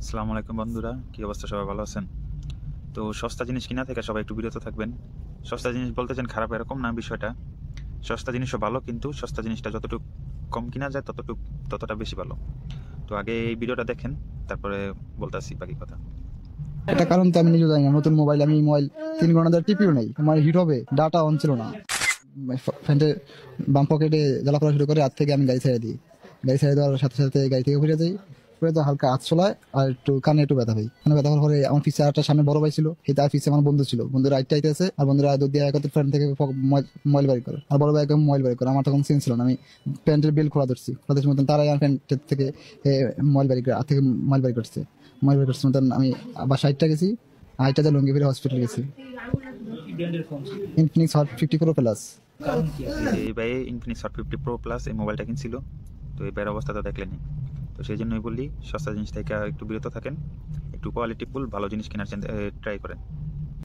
আসসালামু আলাইকুম বন্ধুরা, কি অবস্থা? সবাই ভালো আছেন? তো সস্তা জিনিস কিনা থেকে সবাই একটু বিরত থাকবেন। সস্তা জিনিস বলতে চান খারাপ এরকম না বিষয়টা। সস্তা জিনিসও ভালো, কিন্তু সস্তা জিনিসটা যতটুকু কম কিনা যায় ততটা বেশি ভালো। তো আগে এই ভিডিওটা দেখেন, তারপরে বলতেছি বাকি কথা। একটা কারণ তো আমি নিজে জানি না। নতুন মোবাইল, আমি মোবাইল 3 ঘন্টা ধরে টিপিও নেই, আমার হিট হবে, ডাটা অন ছিল না। ফ্যান্টে বাম পকেটে জ্বালা পড়া শুরু করে, হাত থেকে আমি গাড়ি ছেড়ে দিই। গাড়ি ছেড়ে দেওয়ার সাথে সাথে গাড়ি থেকে ফিরে যাই। ফিরে তো হালকা হাত চলায় আর একটু কানে একটু ব্যথা পাই। কানে ব্যথা হওয়ার পরে আমার পিছিয়ে একটা সামনে বড় ভাই ছিল, এই তার পিছিয়ে আমার বন্ধু ছিল। বন্ধুরা রাইট টাইতে আছে আর বন্ধুরা দৌড় দিয়ে একত্র ফ্রেন্ড থেকে মোবাইল বাড়ি করে, আর বড় ভাই একদম মোবাইল বাড়ি করে। আমার তখন সেন্স ছিল না, আমি প্যান্টের বেল খোলা ধরছি মতন, তারাই আমার প্যান্টের থেকে মোবাইল বাড়ি করে, হাত থেকে মোবাইল বাড়ি করছে। মোবাইল বাড়ি করছে মতন আমি আবার সাইডটা গেছি, আইটা লুঙ্গি ফিরে হসপিটাল গেছি। Infinix hot 50 Pro plus. এই ভাই ইনফিনিক্স হট 50 Pro প্লাস এই মোবাইলটা কিনছিল। তো এই ভাইয়ের অবস্থা তো দেখলেনি। তো সেই জন্যই বললি সস্তা জিনিস থেকে একটু বিরত থাকেন, একটু কোয়ালিটিফুল ভালো জিনিস কেনার ট্রাই করেন।